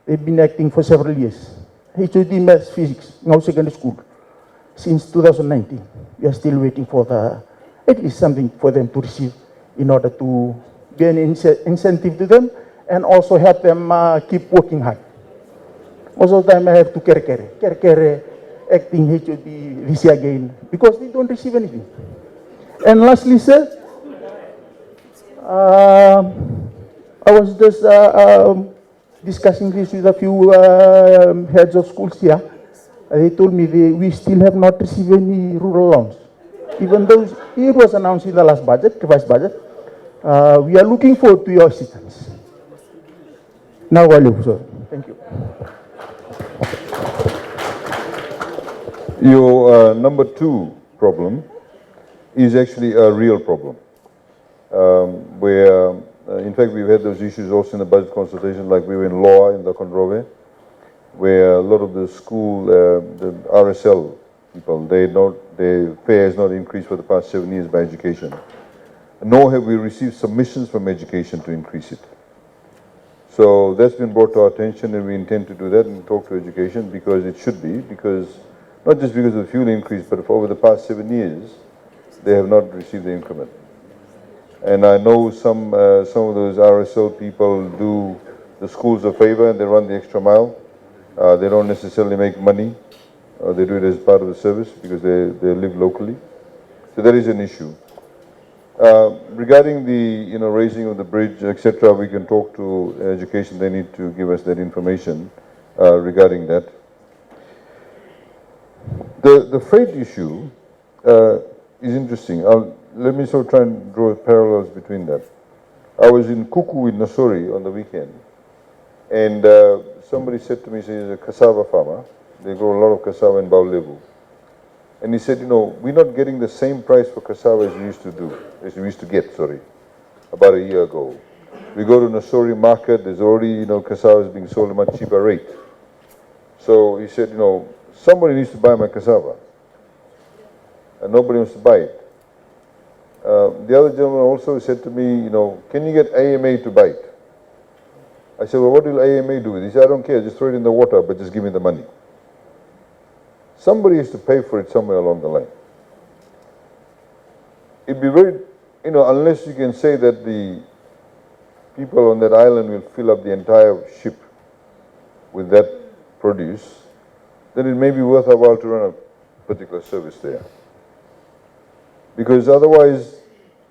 I: They've been acting for several years. HOD Maths Physics, now secondary school, since 2019. We are still waiting for at least something for them to receive in order to be an incentive to them and also help them keep working hard. Most of the time I have to carry acting HOD this year again because they don't receive anything. And lastly, sir, I was just discussing this with a few heads of schools here. They told me we still have not received any rural loans. Even though it was announced in the last budget, revised budget, we are looking forward to your assistance. Now, sir. Thank you.
B: Your number 2 problem is actually a real problem, where, in fact, we've had those issues also in the budget consultation, like we were in law in the Conrove, where a lot of the school, the RSL people, their fare has not increased for the past 7 years by education. Nor have we received submissions from education to increase it. So that's been brought to our attention, and we intend to do that and talk to education because it should be, because not just because of the fuel increase, but for over the past 7 years, they have not received the increment. And I know some of those RSL people do the schools a favor and they run the extra mile. They don't necessarily make money. They do it as part of the service because they live locally. So that is an issue. Regarding the raising of the bridge, etc., we can talk to education. They need to give us that information regarding that. The freight issue is interesting. Let me sort of try and draw parallels between that. I was in Kuku in Nasori on the weekend, and somebody said to me, he's a cassava farmer. They grow a lot of cassava in Baulevu. And he said, we're not getting the same price for cassava as we used to get, about a year ago. We go to Nasori market, there's already, cassava is being sold at a much cheaper rate. So he said, somebody needs to buy my cassava. And nobody wants to buy it. The other gentleman also said to me, can you get AMA to buy it? I said, well, what will AMA do with it? He said, I don't care, just throw it in the water, but just give me the money. Somebody has to pay for it somewhere along the line. It'd be very, unless you can say that the people on that island will fill up the entire ship with that produce, then it may be worth a while to run a particular service there. Because otherwise,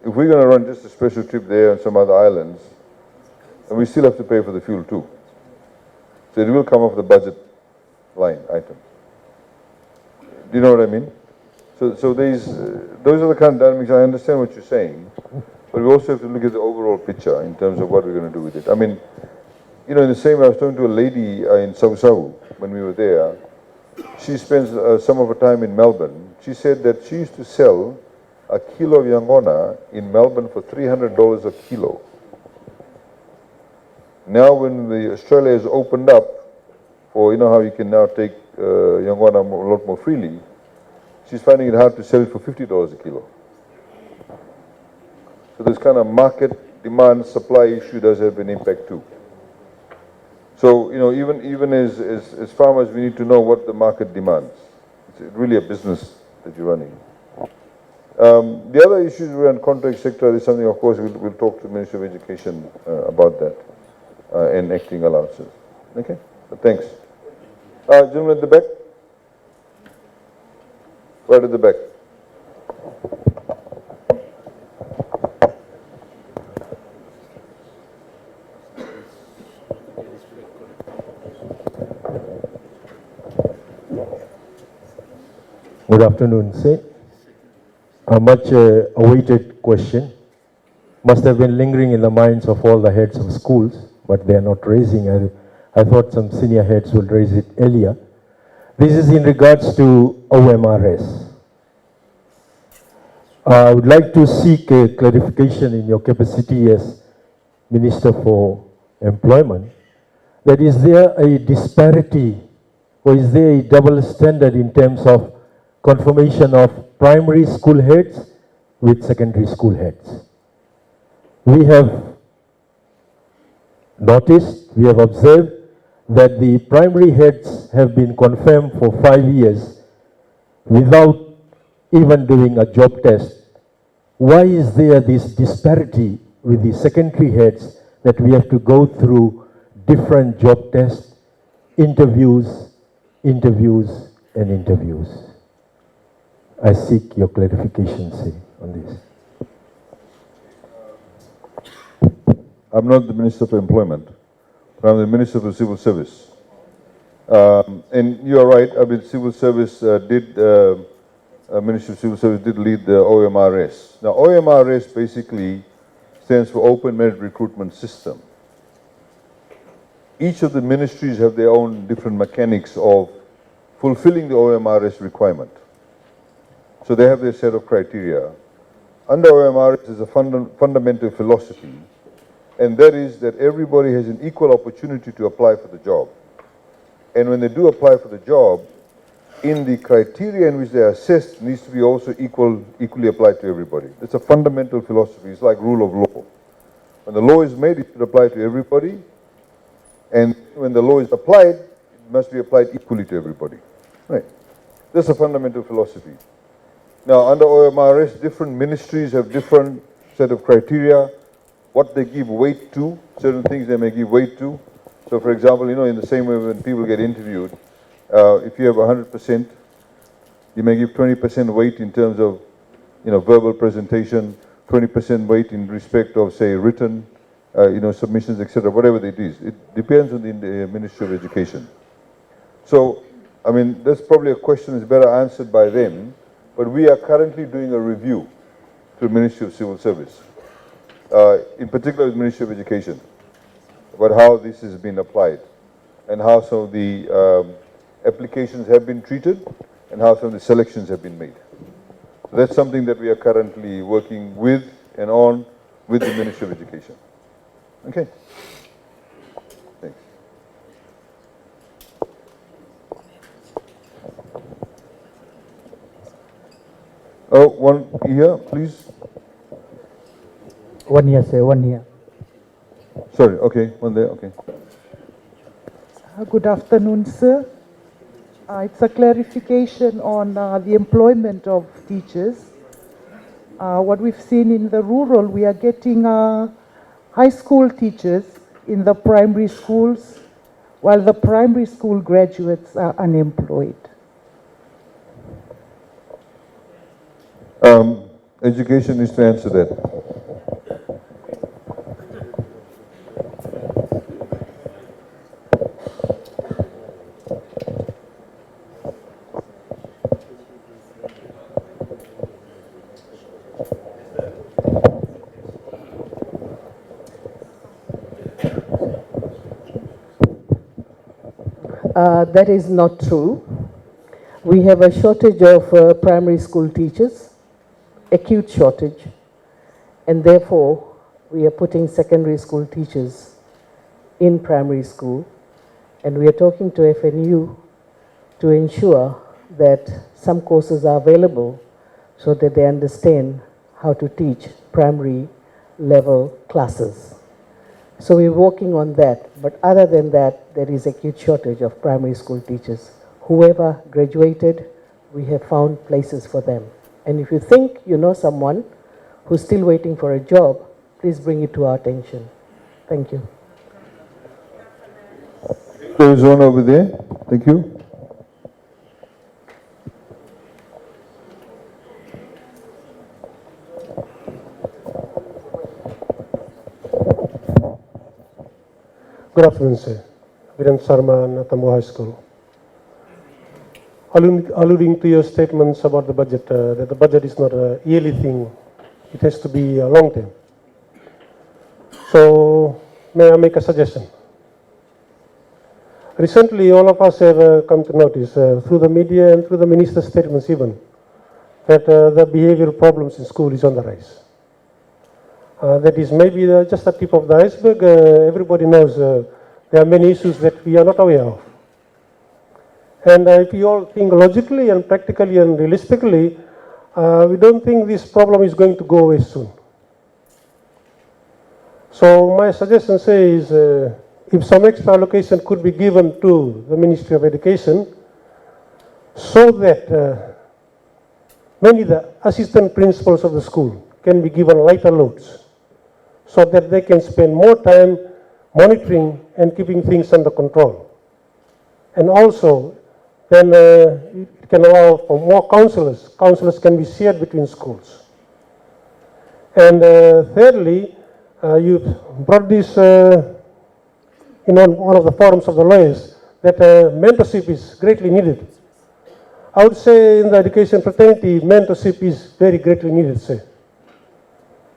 B: if we're going to run just a special trip there and some other islands, and we still have to pay for the fuel too. So it will come off the budget line item. Do you know what I mean? So those are the kind of dynamics. I understand what you're saying, but we also have to look at the overall picture in terms of what we're going to do with it. I mean, in the same way, I was talking to a lady in Sau when we were there. She spends some of her time in Melbourne. She said that she used to sell a kilo of yangona in Melbourne for $300 a kilo. Now when Australia has opened up, for how you can now take yangona a lot more freely, she's finding it hard to sell it for $50 a kilo. So this kind of market demand supply issue does have an impact too. So even as farmers, we need to know what the market demands. It's really a business that you're running. The other issues around contract sector is something, of course, we'll talk to the Ministry of Education about that and acting allowances. Okay, so thanks. Gentleman at the back. Right at the back.
J: Good afternoon, sir. A much awaited question must have been lingering in the minds of all the heads of schools, but they are not raising. I thought some senior heads would raise it earlier. This is in regards to OMRS. I would like to seek a clarification in your capacity as Minister for Employment. That is there a disparity or is there a double standard in terms of confirmation of primary school heads with secondary school heads? We have noticed, we have observed that the primary heads have been confirmed for 5 years without even doing a job test. Why is there this disparity with the secondary heads that we have to go through different job tests, interviews, and interviews? I seek your clarification, sir, on this.
B: I'm not the Minister for Employment, but I'm the Minister for Civil Service. And you are right, I mean, Civil Service Ministry of Civil Service did lead the OMRS. Now, OMRS basically stands for Open Merit Recruitment System. Each of the ministries have their own different mechanics of fulfilling the OMRS requirement. So they have their set of criteria. Under OMRS is a fundamental philosophy, and that is that everybody has an equal opportunity to apply for the job. And when they do apply for the job, in the criteria in which they are assessed needs to be also equally applied to everybody. It's a fundamental philosophy. It's like rule of law. When the law is made, it should apply to everybody. And when the law is applied, it must be applied equally to everybody. Right. That's a fundamental philosophy. Now, under OMRS, different ministries have different set of criteria, what they give weight to, certain things they may give weight to. So, for example, you know, in the same way when people get interviewed, if you have 100%, you may give 20% weight in terms of, you know, verbal presentation, 20% weight in respect of, say, written, you know, submissions, etc., whatever it is. It depends on the Ministry of Education. So, I mean, that's probably a question that's better answered by them, but we are currently doing a review to the Ministry of Civil Service, in particular the Ministry of Education, about how this has been applied and how some of the applications have been treated and how some of the selections have been made. So that's something that we are currently working with and on with the Ministry of Education. Okay. Thanks. Oh, one here, please.
K: One here, sir, one here.
B: Sorry, okay, one there, okay.
A: Good afternoon, sir. It's a clarification on the employment of teachers. What we've seen in the rural, we are getting high school teachers in the primary schools, while the primary school graduates are unemployed.
B: Education needs to answer that.
K: That is not true. We have a shortage of primary school teachers, acute shortage, and therefore we are putting secondary school teachers in primary school, and we are talking to FNU to ensure that some courses are available so that they understand how to teach primary level classes. So we're working on that, but other than that, there is acute shortage of primary school teachers. Whoever graduated, we have found places for them. And if you think you know someone who's still waiting for a job, please bring it to our attention. Thank you.
B: There is one over there. Thank you.
L: Good afternoon, sir. Viren Sharma, Navua High School. Alluding to your statements about the budget, that the budget is not a yearly thing, it has to be long term. So, may I make a suggestion? Recently, all of us have come to notice, through the media and through the minister's statements even, that the behavioral problems in school is on the rise. That is maybe just the tip of the iceberg. Everybody knows there are many issues that we are not aware of. And if you all think logically and practically and realistically, we don't think this problem is going to go away soon. So my suggestion says, if some extra allocation could be given to the Ministry of Education, so that maybe the assistant principals of the school can be given lighter loads, so that they can spend more time monitoring and keeping things under control. And also, then it can allow for more counselors. Counselors can be shared between schools. And thirdly, you brought this in one of the forums of the lawyers, that mentorship is greatly needed. I would say in the education fraternity, mentorship is very greatly needed, say.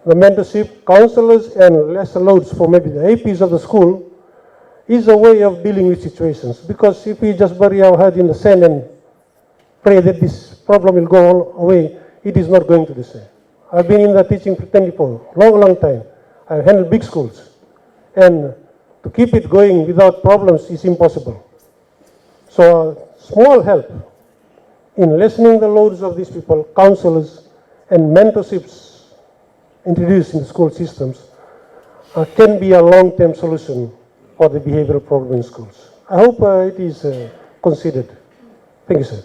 L: The mentorship, counselors, and lesser loads for maybe the APs of the school is a way of dealing with situations. Because if we just bury our head in the sand and pray that this problem will go all away, it is not going to be so. I've been in the teaching fraternity for a long, long time. I've handled big schools. And to keep it going without problems is impossible. So small help in lessening the loads of these people, counselors, and mentorships introduced in the school systems can be a long-term solution for the behavioral problem in schools. I hope it is considered. Thank you, sir.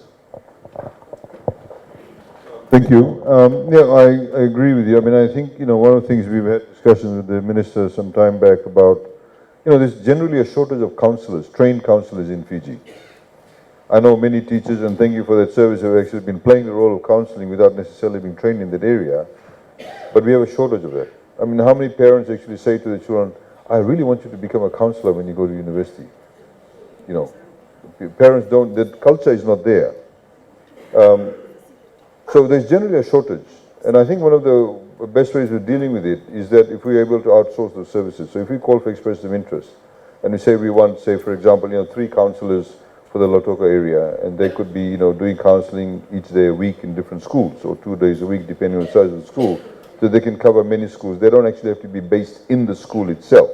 B: Thank you. Yeah, I agree with you. I mean, I think, one of the things we've had discussions with the minister some time back about, there's generally a shortage of counselors, trained counselors in Fiji. I know many teachers, and thank you for that service, have actually been playing the role of counseling without necessarily being trained in that area. But we have a shortage of that. I mean, how many parents actually say to the children, I really want you to become a counselor when you go to university? Parents don't, that culture is not there. So there's generally a shortage. And I think one of the best ways of dealing with it is that if we're able to outsource those services. So if we call for expression of interest, and we say we want, say, for example, 3 counselors for the Lautoka area, and they could be, doing counseling each day a week in different schools, or 2 days a week, depending on the size of the school, so they can cover many schools. They don't actually have to be based in the school itself.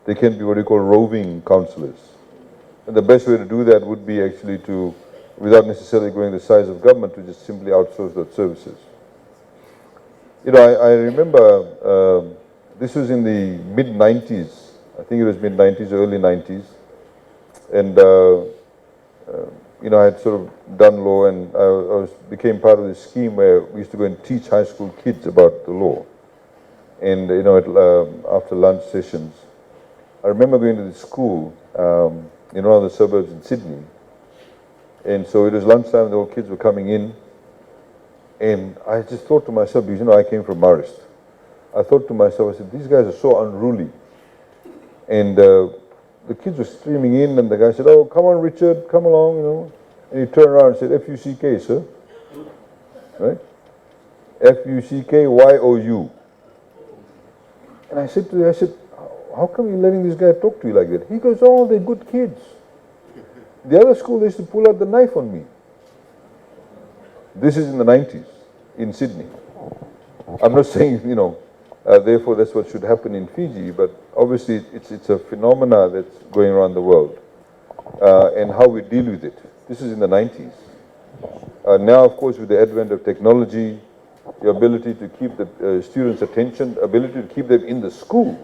B: They can be what we call roving counselors. And the best way to do that would be actually to, without necessarily going the size of government, to just simply outsource those services. I remember this was in the mid-90s. I think it was mid-90s, early 90s. And, I had sort of done law, and I became part of this scheme where we used to go and teach high school kids about the law. And, after lunch sessions, I remember going to the school in one of the suburbs in Sydney. And so it was lunchtime, the old kids were coming in. And I just thought to myself, because, I came from Marist. I thought to myself, I said, these guys are so unruly. And the kids were streaming in, and the guy said, oh, come on, Richard, come along, And he turned around and said, F-U-C-K, sir. Right? F-U-C-K-Y-O-U. And I said to him, how come you're letting this guy talk to you like that? He goes, oh, they're good kids. The other school, they used to pull out the knife on me. This is in the 90s, in Sydney. I'm not saying, therefore that's what should happen in Fiji, but obviously it's a phenomena that's going around the world, and how we deal with it. This is in the 90s. Now, of course, with the advent of technology, the ability to keep the students' attention, ability to keep them in the school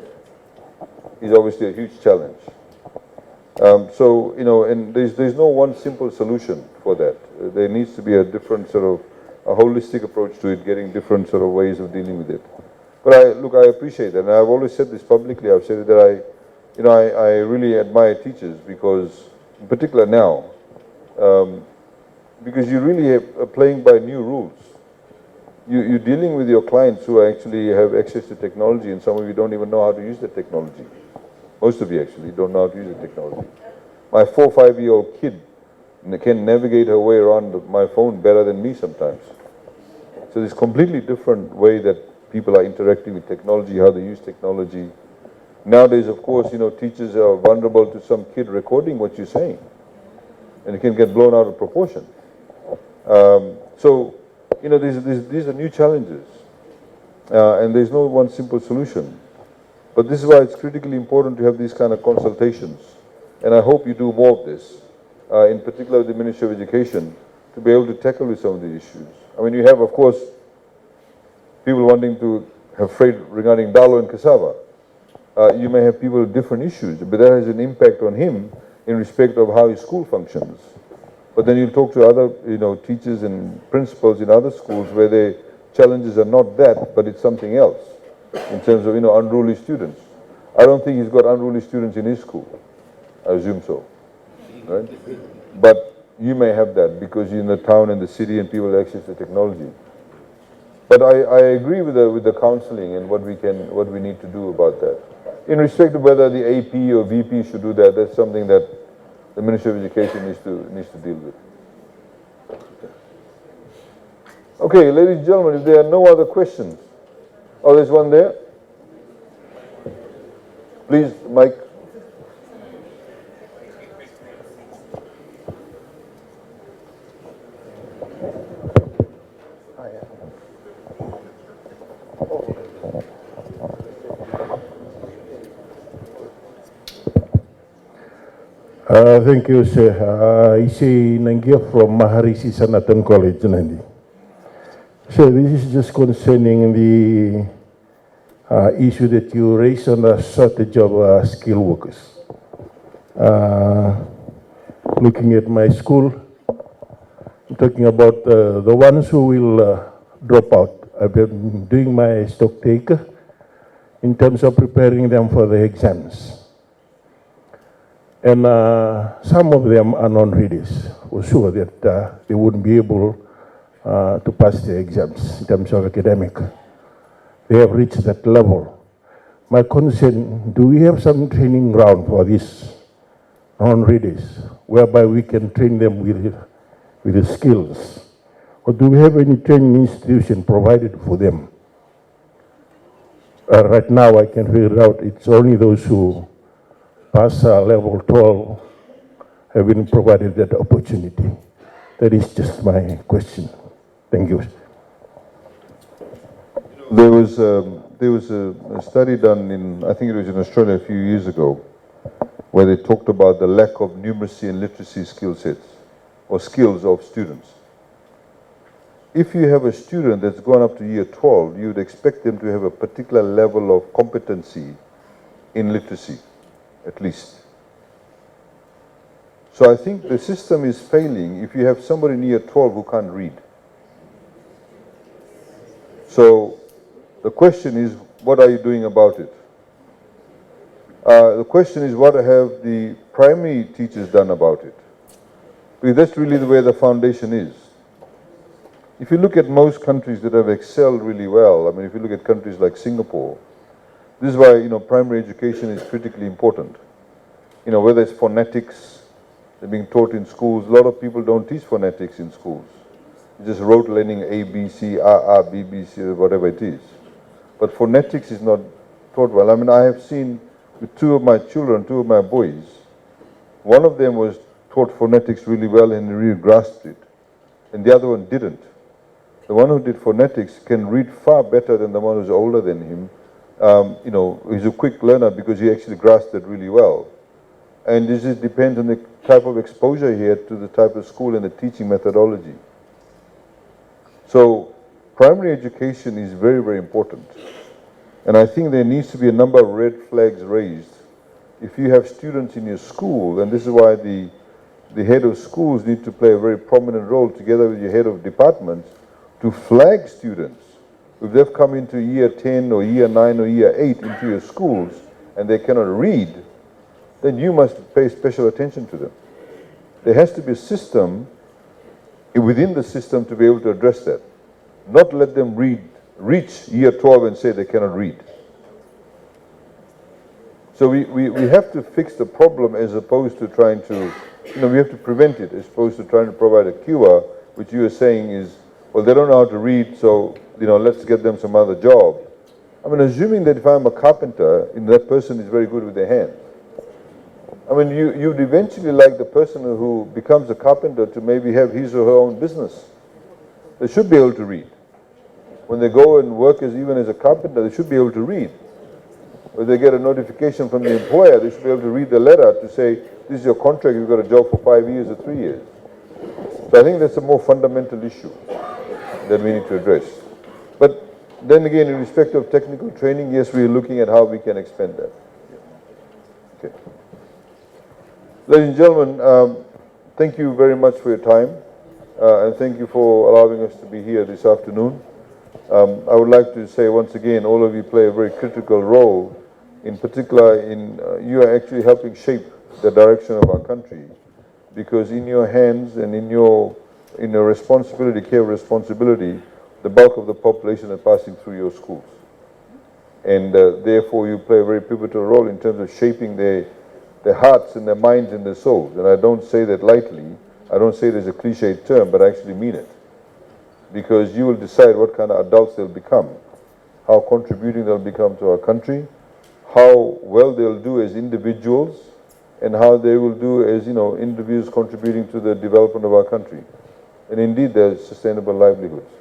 B: is obviously a huge challenge. And there's no one simple solution for that. There needs to be a different sort of, a holistic approach to it, getting different sort of ways of dealing with it. But I appreciate that, and I've always said this publicly. I've said that I really admire teachers, because, in particular now, because you really are playing by new rules. You're dealing with your clients who actually have access to technology, and some of you don't even know how to use the technology. Most of you actually don't know how to use the technology. My 4 or 5-year-old kid can navigate her way around my phone better than me sometimes. So there's a completely different way that people are interacting with technology, how they use technology. Nowadays, of course, teachers are vulnerable to some kid recording what you're saying, and it can get blown out of proportion. So you know, these are new challenges, and there's no one simple solution. But this is why it's critically important to have these kind of consultations, and I hope you do more of this, in particular with the Ministry of Education, to be able to tackle with some of these issues. I mean, you have, of course, people wanting to have trade regarding dalo and cassava. You may have people with different issues, but that has an impact on him in respect of how his school functions. But then you talk to other, you know, teachers and principals in other schools where the challenges are not that, but it's something else in terms of, you know, unruly students. I don't think he's got unruly students in his school. I assume so, right? But you may have that because you're in the town and the city and people have access to technology. But I agree with the counseling and what we need to do about that. In respect of whether the AP or VP should do that, that's something that the Ministry of Education needs to deal with. Okay, ladies and gentlemen, if there are no other questions. Oh, there's one there. Please, Mike.
G: Thank you, sir. Isi Nangia from Maharishi Sanatan College, Nandi. So this is just concerning the issue that you raised on the shortage of skilled workers. Looking at my school, I'm talking about the ones who will drop out. I've been doing my stock take in terms of preparing them for the exams. And some of them are non-readers, for sure that they wouldn't be able to pass the exams in terms of academic. They have reached that level. My concern, do we have some training ground for these non-readers, whereby we can train them with the skills? Or do we have any training institution provided for them? Right now I can figure out it's only those who pass level 12 have been provided that opportunity. That is just my question. Thank you.
B: There was a study done in, I think it was in Australia a few years ago, where they talked about the lack of numeracy and literacy skill sets, or skills of students. If you have a student that's gone up to year 12, you would expect them to have a particular level of competency in literacy, at least. So I think the system is failing if you have somebody in year 12 who can't read. So the question is, what are you doing about it? The question is, what have the primary teachers done about it? Because that's really the way the foundation is. If you look at most countries that have excelled really well, I mean, if you look at countries like Singapore, this is why, you know, primary education is critically important. You know, whether it's phonetics, they're being taught in schools. A lot of people don't teach phonetics in schools. Just rote learning A, B, C, A, B, B, C, whatever it is. But phonetics is not taught well. I mean, I have seen with two of my children, two of my boys, one of them was taught phonetics really well and really grasped it, and the other one didn't. The one who did phonetics can read far better than the one who's older than him. You know, he's a quick learner because he actually grasped it really well. And this just depends on the type of exposure he had to the type of school and the teaching methodology. So primary education is very, very important. And I think there needs to be a number of red flags raised. If you have students in your school, and this is why the head of schools need to play a very prominent role together with your head of departments to flag students. If they've come into year 10 or year 9 or year 8 into your schools and they cannot read, then you must pay special attention to them. There has to be a system within the system to be able to address that. Not let them reach year 12 and say they cannot read. So we have to fix the problem as opposed to trying to, you know, we have to prevent it as opposed to trying to provide a cure, which you are saying is, well, they don't know how to read, so, you know, let's get them some other job. I mean, assuming that if I'm a carpenter, and that person is very good with their hands. I mean, you'd eventually like the person who becomes a carpenter to maybe have his or her own business. They should be able to read. When they go and work even as a carpenter, they should be able to read. When they get a notification from the employer, they should be able to read the letter to say, this is your contract, you've got a job for 5 years or 3 years. So I think that's a more fundamental issue that we need to address. But then again, in respect of technical training, yes, we are looking at how we can expand that. Okay. Ladies and gentlemen, thank you very much for your time, and thank you for allowing us to be here this afternoon. I would like to say once again, all of you play a very critical role, in particular in, you are actually helping shape the direction of our country, because in your hands and in your responsibility, care of responsibility, the bulk of the population are passing through your schools. And therefore you play a very pivotal role in terms of shaping their hearts and their minds and their souls. And I don't say that lightly, I don't say it as a cliched term, but I actually mean it. Because you will decide what kind of adults they'll become, how contributing they'll become to our country, how well they'll do as individuals, and how they will do as, individuals contributing to the development of our country. And indeed, there's sustainable livelihoods.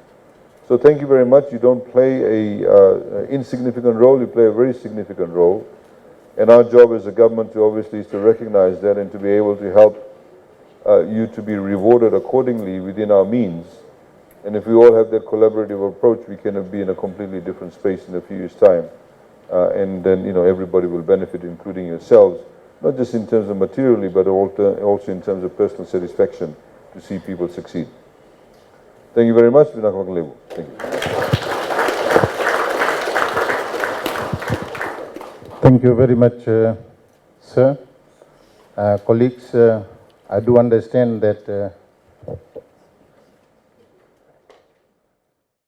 B: So thank you very much. You don't play an insignificant role, you play a very significant role. And our job as a government obviously is to recognize that and to be able to help you to be rewarded accordingly within our means. And if we all have that collaborative approach, we can be in a completely different space in a few years' time. And then, everybody will benefit, including yourselves, not just in terms of materially, but also in terms of personal satisfaction to see people succeed. Thank you very much. Thank you.
M: Thank you very much, sir. Colleagues, I do understand that